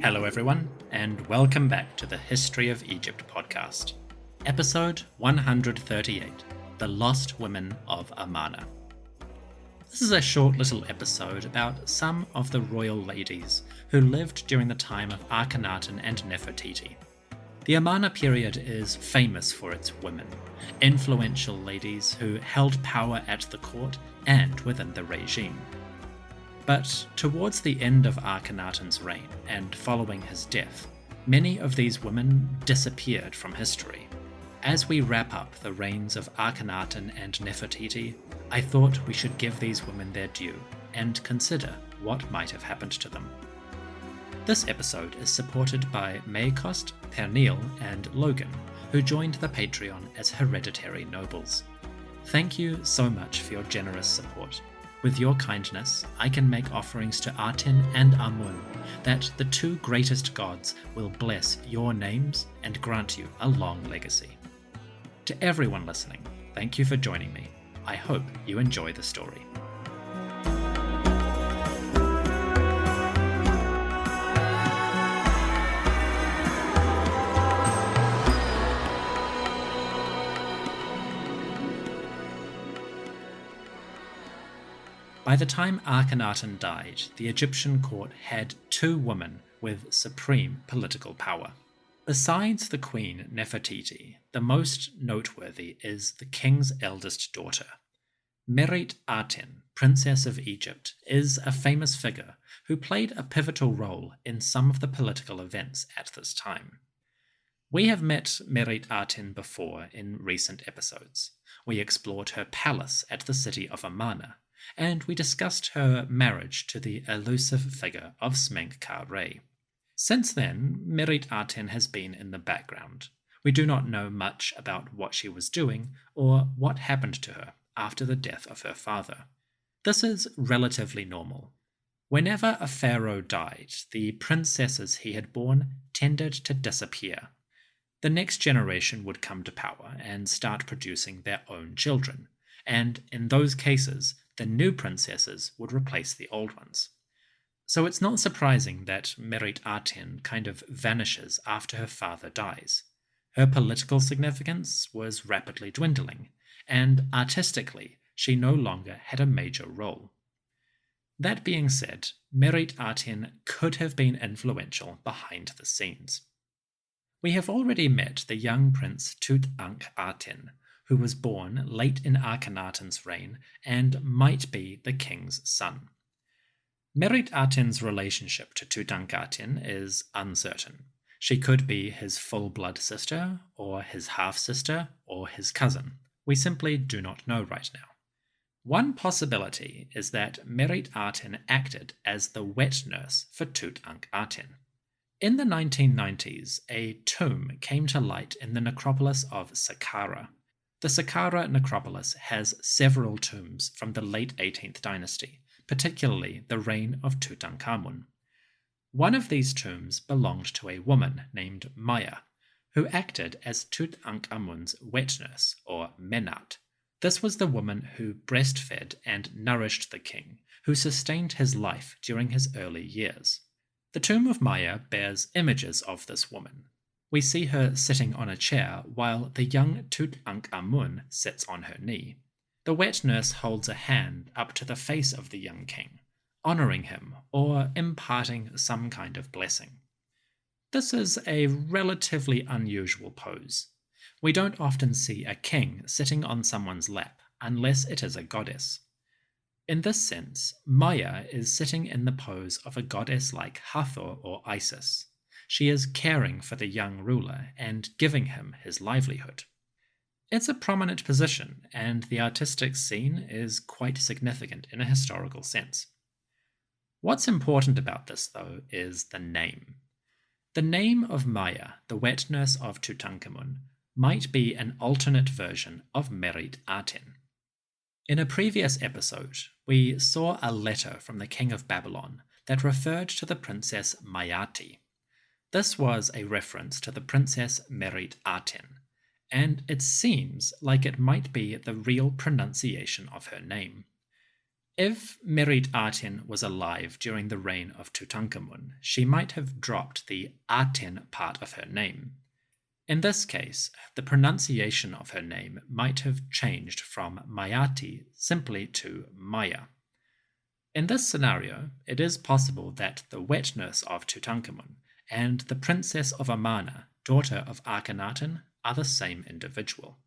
Hello, everyone, and welcome back to the History of Egypt podcast, episode 138 The Lost Women of Amarna. This is a short little episode about some of the royal ladies who lived during the time of Akhenaten and Nefertiti. The Amarna period is famous for its women, influential ladies who held power at the court and within the regime. But towards the end of Akhenaten's reign and following his death, many of these women disappeared from history. As we wrap up the reigns of Akhenaten and Nefertiti, I thought we should give these women their due and consider what might have happened to them. This episode is supported by Maycost, Pernille, and Logan, who joined the Patreon as hereditary nobles. Thank you so much for your generous support. With your kindness, I can make offerings to Aten and Amun, that the two greatest gods will bless your names and grant you a long legacy. To everyone listening, thank you for joining me. I hope you enjoy the story. By the time Akhenaten died, the Egyptian court had two women with supreme political power. Besides the queen Nefertiti, the most noteworthy is the king's eldest daughter. Meritaten, Princess of Egypt, is a famous figure who played a pivotal role in some of the political events at this time. We have met Meritaten before in recent episodes. We explored her palace at the city of Amarna, and we discussed her marriage to the elusive figure of Smenkhkare. Since then, Meritaten has been in the background. We do not know much about what she was doing or what happened to her after the death of her father. This is relatively normal. Whenever a pharaoh died, the princesses he had borne tended to disappear. The next generation would come to power and start producing their own children, and in those cases, the new princesses would replace the old ones. So it's not surprising that Meritaten kind of vanishes after her father dies. Her political significance was rapidly dwindling, and artistically, she no longer had a major role. That being said, Meritaten could have been influential behind the scenes. We have already met the young prince Tutankhamun, who was born late in Akhenaten's reign and might be the king's son. Meritaten's relationship to Tutankhamun is uncertain. She could be his full-blood sister, or his half-sister, or his cousin. We simply do not know right now. One possibility is that Meritaten acted as the wet nurse for Tutankhamun. In the 1990s, a tomb came to light in the necropolis of Saqqara. The Saqqara necropolis has several tombs from the late 18th dynasty, particularly the reign of Tutankhamun. One of these tombs belonged to a woman named Maya, who acted as Tutankhamun's wet nurse, or Menat. This was the woman who breastfed and nourished the king, who sustained his life during his early years. The tomb of Maya bears images of this woman. We see her sitting on a chair while the young Tutankhamun sits on her knee. The wet nurse holds a hand up to the face of the young king, honoring him or imparting some kind of blessing. This is a relatively unusual pose. We don't often see a king sitting on someone's lap unless it is a goddess. In this sense, Maya is sitting in the pose of a goddess like Hathor or Isis. She is caring for the young ruler and giving him his livelihood. It's a prominent position, and the artistic scene is quite significant in a historical sense. What's important about this, though, is the name. The name of Maya, the wet nurse of Tutankhamun, might be an alternate version of Meritaten. In a previous episode, we saw a letter from the king of Babylon that referred to the princess Mayati. This was a reference to the princess Meritaten, and it seems like it might be the real pronunciation of her name. If Meritaten was alive during the reign of Tutankhamun, she might have dropped the Aten part of her name. In this case, the pronunciation of her name might have changed from Mayati simply to Maya. In this scenario, it is possible that the wet nurse of Tutankhamun and the princess of Amarna, daughter of Akhenaten, are the same individual.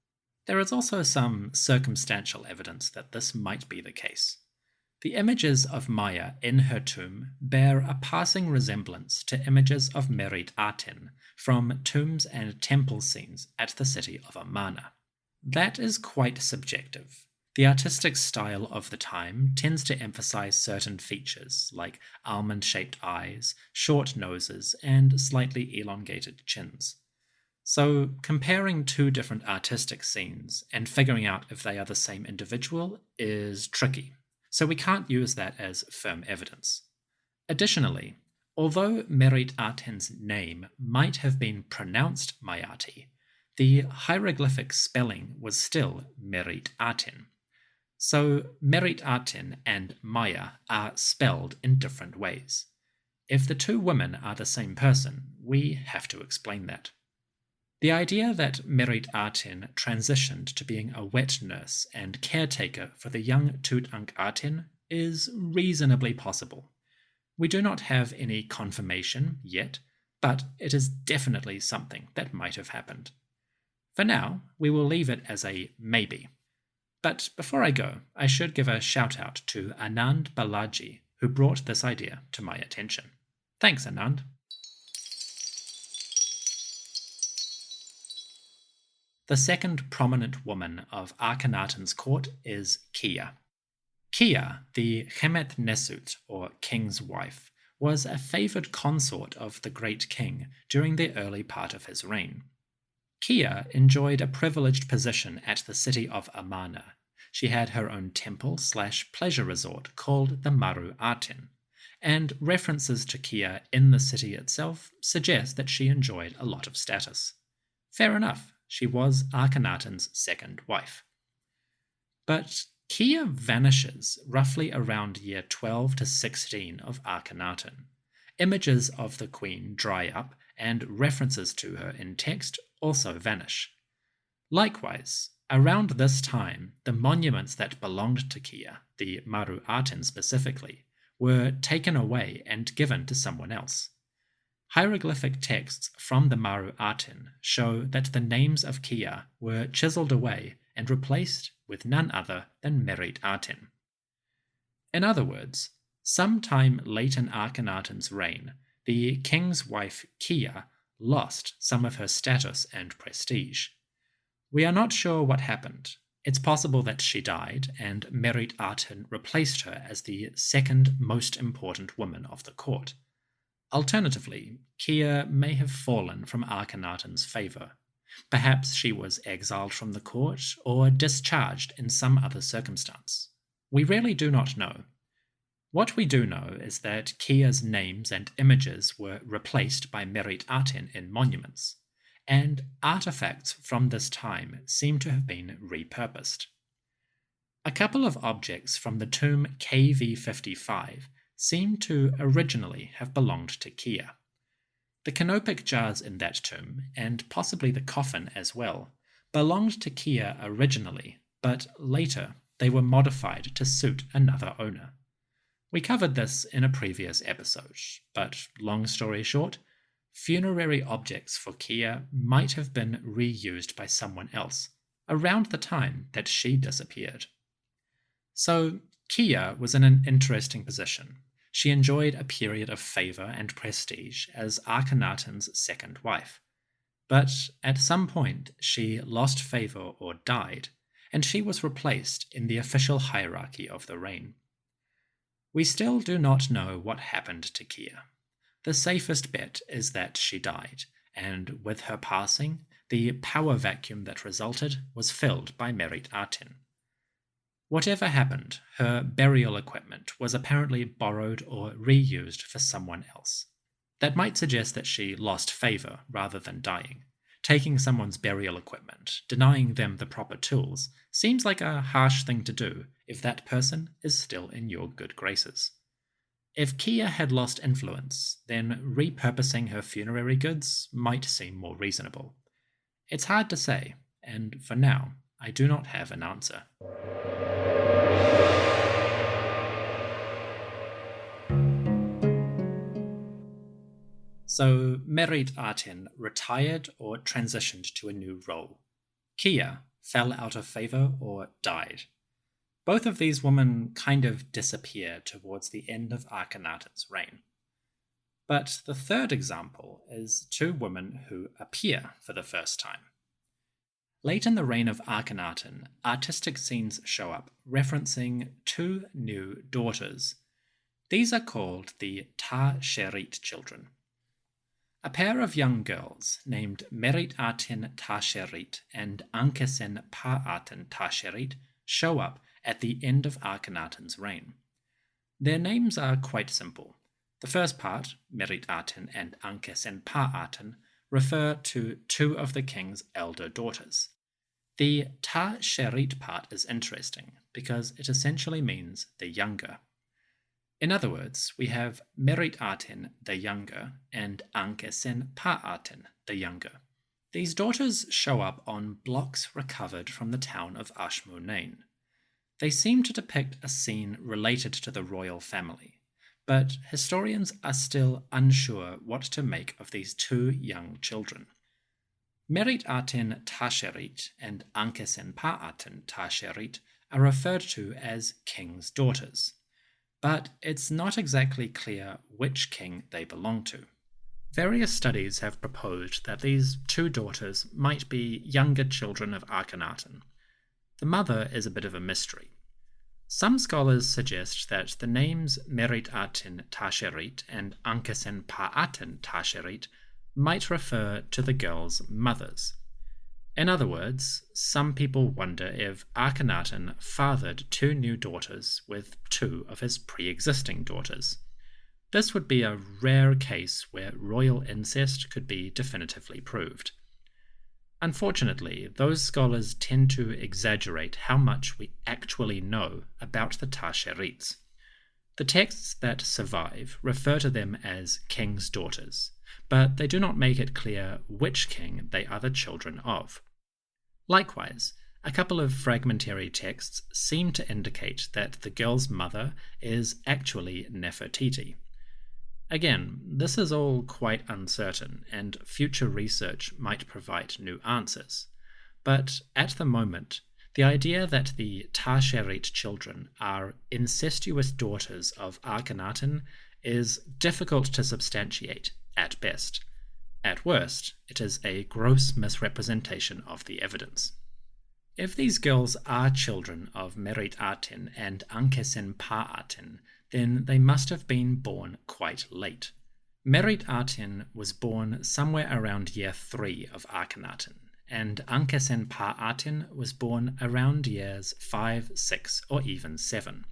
There is also some circumstantial evidence that this might be the case. The images of Maya in her tomb bear a passing resemblance to images of Meritaten from tombs and temple scenes at the city of Amarna. That is quite subjective. The artistic style of the time tends to emphasize certain features like almond-shaped eyes, short noses, and slightly elongated chins. So, comparing two different artistic scenes and figuring out if they are the same individual is tricky. So we can't use that as firm evidence. Additionally, although Meritaten's name might have been pronounced Mayati, the hieroglyphic spelling was still Meritaten. So Meritaten and Maya are spelled in different ways. If the two women are the same person, we have to explain that. The idea that Meritaten transitioned to being a wet nurse and caretaker for the young Tutankhaten is reasonably possible. We do not have any confirmation yet, but it is definitely something that might have happened. For now, we will leave it as a maybe. But before I go, I should give a shout out to Anand Balaji, who brought this idea to my attention. Thanks, Anand. The second prominent woman of Akhenaten's court is Kiya. Kiya, the Hemet Nesut, or king's wife, was a favoured consort of the great king during the early part of his reign. Kiya enjoyed a privileged position at the city of Amarna. She had her own temple/pleasure resort called the Meritaten, and references to Kiya in the city itself suggest that she enjoyed a lot of status. Fair enough. She was Akhenaten's second wife. But Kiya vanishes roughly around year 12 to 16 of Akhenaten. Images of the queen dry up, and references to her in text also vanish. Likewise, around this time, the monuments that belonged to Kiya, the Meritaten specifically, were taken away and given to someone else. Hieroglyphic texts from the Meritaten show that the names of Kiya were chiseled away and replaced with none other than Meritaten. In other words, sometime late in Akhenaten's reign, the king's wife Kiya lost some of her status and prestige. We are not sure what happened. It's possible that she died and Meritaten replaced her as the second most important woman of the court. Alternatively, Kiya may have fallen from Akhenaten's favour. Perhaps she was exiled from the court or discharged in some other circumstance. We really do not know. What we do know is that Kiya's names and images were replaced by Meritaten in monuments, and artifacts from this time seem to have been repurposed. A couple of objects from the tomb KV55 seem to originally have belonged to Kiya. The canopic jars in that tomb, and possibly the coffin as well, belonged to Kiya originally, but later they were modified to suit another owner. We covered this in a previous episode, but long story short, funerary objects for Kiya might have been reused by someone else around the time that she disappeared. So Kiya was in an interesting position. She enjoyed a period of favour and prestige as Akhenaten's second wife. But at some point she lost favour or died, and she was replaced in the official hierarchy of the reign. We still do not know what happened to Kiya. The safest bet is that she died, and with her passing, the power vacuum that resulted was filled by Meritaten. Whatever happened, her burial equipment was apparently borrowed or reused for someone else. That might suggest that she lost favour rather than dying. Taking someone's burial equipment, denying them the proper tools, seems like a harsh thing to do if that person is still in your good graces. If Kiya had lost influence, then repurposing her funerary goods might seem more reasonable. It's hard to say, and for now, I do not have an answer. So Meritaten retired or transitioned to a new role. Kiya fell out of favor or died. Both of these women kind of disappear towards the end of Akhenaten's reign. But the third example is two women who appear for the first time. Late in the reign of Akhenaten, artistic scenes show up referencing two new daughters. These are called the Tasherit children. A pair of young girls named Meritaten Tasherit and Ankesen Pa'aten Tasherit show up at the end of Akhenaten's reign. Their names are quite simple. The first part, Meritaten and Ankesen Pa'aten, refer to two of the king's elder daughters. The Tasherit part is interesting because it essentially means the younger. In other words, we have Meritaten the younger and Ankesen Pa'aten the younger. These daughters show up on blocks recovered from the town of Murnane. They seem to depict a scene related to the royal family, but historians are still unsure what to make of these two young children. Meritaten Tasherit and Ankesen Pa'aten Tasherit are referred to as king's daughters, but it's not exactly clear which king they belong to. Various studies have proposed that these two daughters might be younger children of Akhenaten. The mother is a bit of a mystery. Some scholars suggest that the names Meritaten Tasherit and Ankesen Pa'aten Tasherit might refer to the girls' mothers. In other words, some people wonder if Akhenaten fathered two new daughters with two of his pre-existing daughters. This would be a rare case where royal incest could be definitively proved. Unfortunately, those scholars tend to exaggerate how much we actually know about the Tasherits. The texts that survive refer to them as king's daughters, but they do not make it clear which king they are the children of. Likewise, a couple of fragmentary texts seem to indicate that the girl's mother is actually Nefertiti. Again, this is all quite uncertain, and future research might provide new answers. But at the moment, the idea that the Tasherit children are incestuous daughters of Akhenaten is difficult to substantiate, at best. At worst, it is a gross misrepresentation of the evidence. If these girls are children of Meritaten and Ankesen Pa'aten, then they must have been born quite late. Meritaten was born somewhere around year 3 of Akhenaten, and Ankesen Pa'aten was born around years 5, 6, or even 7.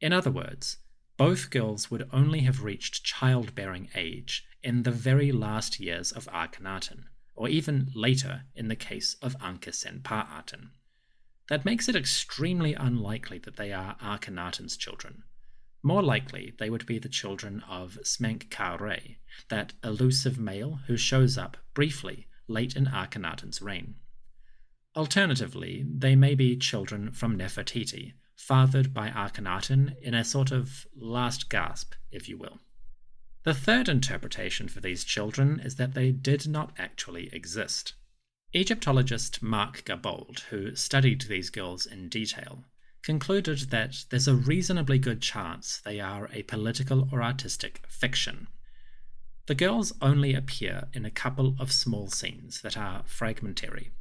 In other words, both girls would only have reached childbearing age in the very last years of Akhenaten, or even later in the case of Ankesen Pa'aten. That makes it extremely unlikely that they are Akhenaten's children. More likely, they would be the children of Smenkhkare, that elusive male who shows up briefly late in Akhenaten's reign. Alternatively, they may be children from Nefertiti, fathered by Akhenaten in a sort of last gasp, if you will. The third interpretation for these children is that they did not actually exist. Egyptologist Marc Gabolde, who studied these girls in detail, concluded that there's a reasonably good chance they are a political or artistic fiction. The girls only appear in a couple of small scenes that are fragmentary,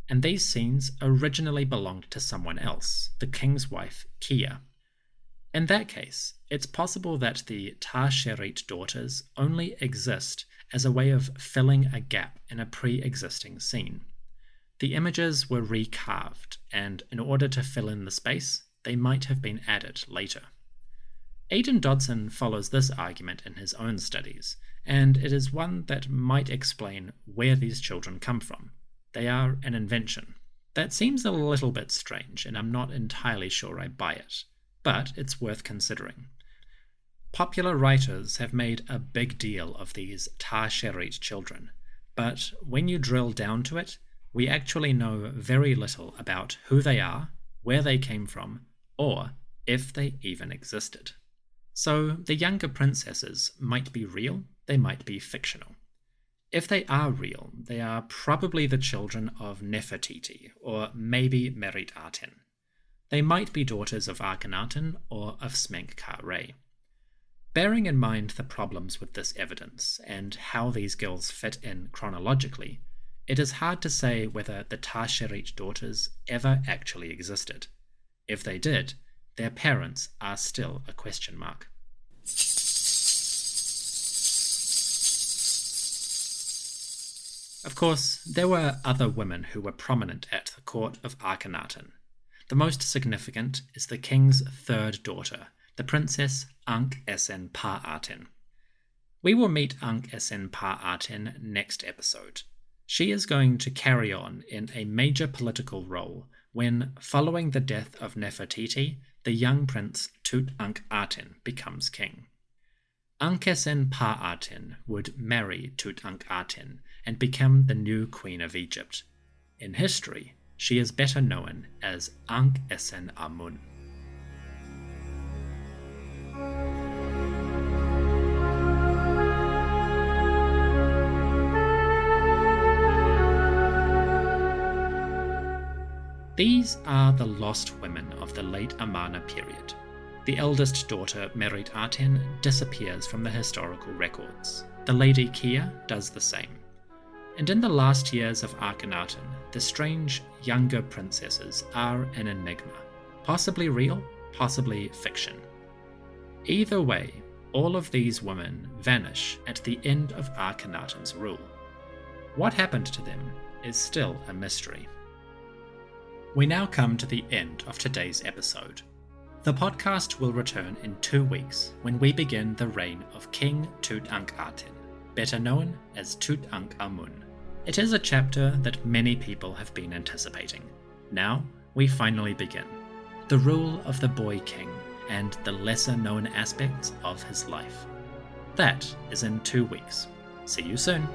and these scenes originally belonged to someone else, the king's wife, Kiya. In that case, it's possible that the Tasherit daughters only exist as a way of filling a gap in a pre-existing scene. The images were recarved, and in order to fill in the space, they might have been added later. Aidan Dodson follows this argument in his own studies, and it is one that might explain where these children come from. They are an invention. That seems a little bit strange, and I'm not entirely sure I buy it, but it's worth considering. Popular writers have made a big deal of these Tasherit children, but when you drill down to it, we actually know very little about who they are, where they came from, or if they even existed. So the younger princesses might be real, they might be fictional. If they are real, they are probably the children of Nefertiti, or maybe Meritaten. They might be daughters of Akhenaten or of Smenkhkare. Bearing in mind the problems with this evidence and how these girls fit in chronologically, it is hard to say whether the Tasherit daughters ever actually existed. If they did, their parents are still a question mark. Of course, there were other women who were prominent at the court of Akhenaten. The most significant is the king's third daughter, the princess Ankh-Esen-Pa-Aten. We will meet Ankh-Esen-Pa-Aten next episode. She is going to carry on in a major political role when, following the death of Nefertiti, the young prince Tutankhamun becomes king. Ankh-Esen-Pa-Aten would marry Tutankhamun and become the new queen of Egypt. In history, she is better known as Ankh-Esen-Amun. These are the lost women of the late Amarna period. The eldest daughter, Meritaten, disappears from the historical records. The lady Kiya does the same. And in the last years of Akhenaten, the strange younger princesses are an enigma. Possibly real, possibly fiction. Either way, all of these women vanish at the end of Akhenaten's rule. What happened to them is still a mystery. We now come to the end of today's episode. The podcast will return in 2 weeks when we begin the reign of King Tutankhaten, better known as Tutankhamun. It is a chapter that many people have been anticipating. Now we finally begin. The rule of the boy king and the lesser known aspects of his life. That is in 2 weeks. See you soon.